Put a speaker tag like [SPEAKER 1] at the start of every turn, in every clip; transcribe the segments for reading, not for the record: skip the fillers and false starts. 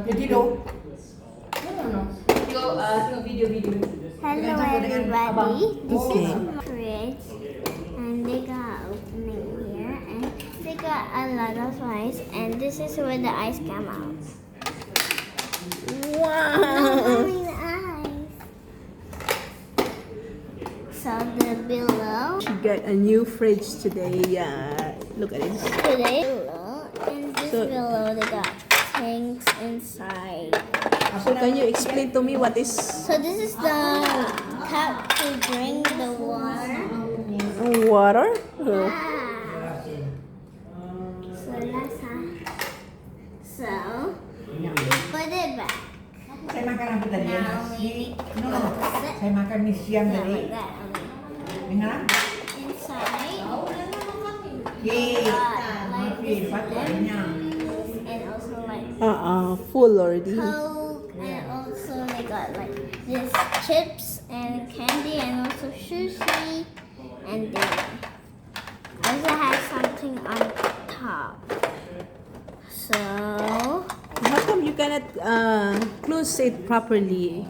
[SPEAKER 1] Jadi do.
[SPEAKER 2] No. Tengok video.
[SPEAKER 3] Hello everybody, this is my fridge and they got opening here and they got a lot of ice and this is where the ice come out.
[SPEAKER 2] Wow.
[SPEAKER 3] Mommy, the ice. So the below,
[SPEAKER 2] She got a new fridge today. Look at this.
[SPEAKER 3] today below and this
[SPEAKER 2] So-
[SPEAKER 3] below they got things inside.
[SPEAKER 2] So can you explain to me what is
[SPEAKER 3] So this is the cup to drink the water.
[SPEAKER 2] water?
[SPEAKER 3] So that's how. So we put it back.
[SPEAKER 1] Saya makan apa tadi?
[SPEAKER 3] Now
[SPEAKER 1] Nasi.
[SPEAKER 3] we
[SPEAKER 1] No.
[SPEAKER 3] close it.
[SPEAKER 1] Saya makan mie siang
[SPEAKER 3] Yeah,
[SPEAKER 1] tadi.
[SPEAKER 3] like that. Okay.
[SPEAKER 1] Dengan apa?
[SPEAKER 3] Inside,
[SPEAKER 1] Yeay.
[SPEAKER 3] like this
[SPEAKER 1] Patutnya.
[SPEAKER 3] and also like
[SPEAKER 2] Full already.
[SPEAKER 3] Coke and also they got like this chips and candy and also sushi and they also have something on top. So
[SPEAKER 2] How come you cannot close it properly?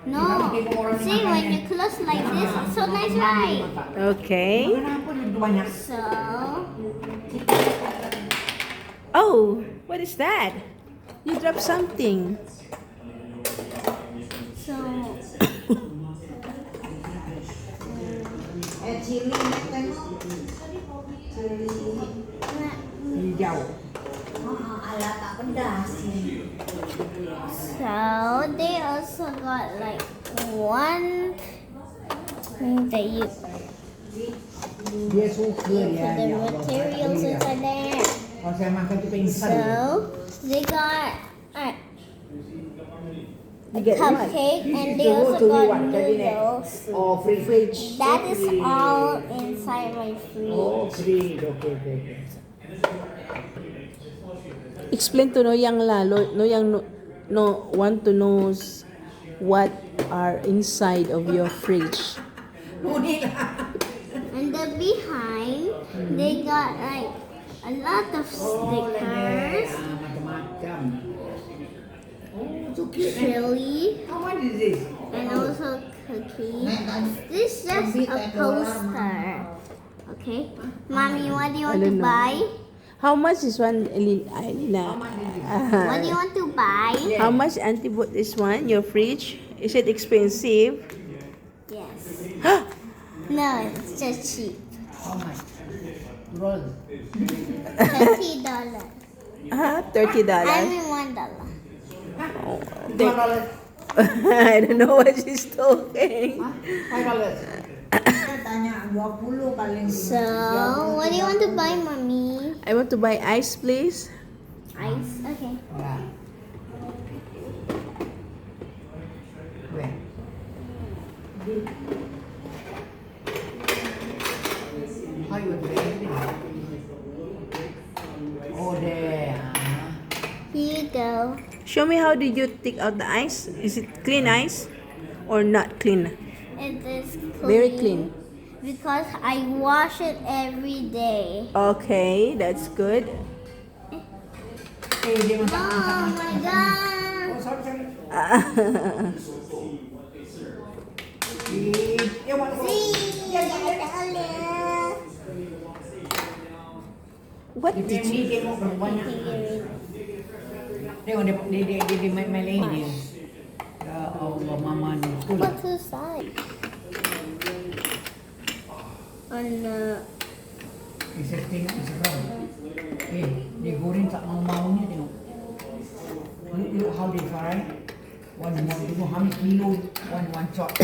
[SPEAKER 3] no, see when you close like this, it's so nice, right?
[SPEAKER 2] Okay.
[SPEAKER 1] Kenapa dia banyak?
[SPEAKER 3] So
[SPEAKER 2] Oh, what is that? You dropped something.
[SPEAKER 3] so
[SPEAKER 1] Chili tengok. Hijau. Alah tak pedas.
[SPEAKER 3] So they also got like one thing that you
[SPEAKER 1] Dia suka
[SPEAKER 3] put
[SPEAKER 1] dia.
[SPEAKER 3] the materials inside there.
[SPEAKER 1] Kalau saya makan tu pingsan.
[SPEAKER 3] So they got
[SPEAKER 2] You get what?
[SPEAKER 3] cupcake and
[SPEAKER 1] This
[SPEAKER 3] they
[SPEAKER 1] is
[SPEAKER 3] also
[SPEAKER 1] to
[SPEAKER 3] got
[SPEAKER 1] what? Cabinet.
[SPEAKER 3] noodles.
[SPEAKER 1] Oh, fridge.
[SPEAKER 3] That is all inside my fridge.
[SPEAKER 1] Oh, fridge. Okay.
[SPEAKER 2] Explain to Noyang la. Noyang no want to know what are inside of your fridge.
[SPEAKER 1] Nudi lah.
[SPEAKER 3] And the behind, they got like a lot of stickers,
[SPEAKER 1] Macam-macam. Oh, so cute.
[SPEAKER 3] chili,
[SPEAKER 1] How much is this?
[SPEAKER 3] and also cookies. This is just a poster. Okay, mommy, what do you
[SPEAKER 2] I
[SPEAKER 3] want to
[SPEAKER 2] don't know.
[SPEAKER 3] buy?
[SPEAKER 2] How much is one, Lina?
[SPEAKER 3] What do you want to buy?
[SPEAKER 2] How much auntie bought this one? Your fridge? Is it expensive?
[SPEAKER 3] Yes. No, it's just cheap.
[SPEAKER 1] How much? Roll.
[SPEAKER 3] $30.
[SPEAKER 2] $30.
[SPEAKER 3] I mean $1.
[SPEAKER 1] $2.
[SPEAKER 2] I don't know what she's talking.
[SPEAKER 1] $5. Saya tanya 20 paling.
[SPEAKER 3] So, what do you want to buy, mommy?
[SPEAKER 2] I want to buy ice, please.
[SPEAKER 3] Ice. Okay.
[SPEAKER 1] Ya. Where? How you want to get it? Oh, there.
[SPEAKER 3] Here you go.
[SPEAKER 2] Show me how did you take out the ice? Is it clean ice or not clean?
[SPEAKER 3] It is clean.
[SPEAKER 2] Very clean.
[SPEAKER 3] Because I wash it every day.
[SPEAKER 2] Okay, that's good.
[SPEAKER 1] Eh, dia masak
[SPEAKER 3] Oh my god.
[SPEAKER 1] Oh, sorry. Dia buat apa?
[SPEAKER 2] What
[SPEAKER 1] Dia
[SPEAKER 2] did
[SPEAKER 1] punya
[SPEAKER 2] you?
[SPEAKER 1] ni tengok berapa banyak. Tengok dia main ni. Ya Allah, mama ni. Betul.
[SPEAKER 3] What's inside? On the
[SPEAKER 1] Setting is wrong. Dia goreng tak mau-maunya tengok. Look how they fry. One more, how many kilo, one shot.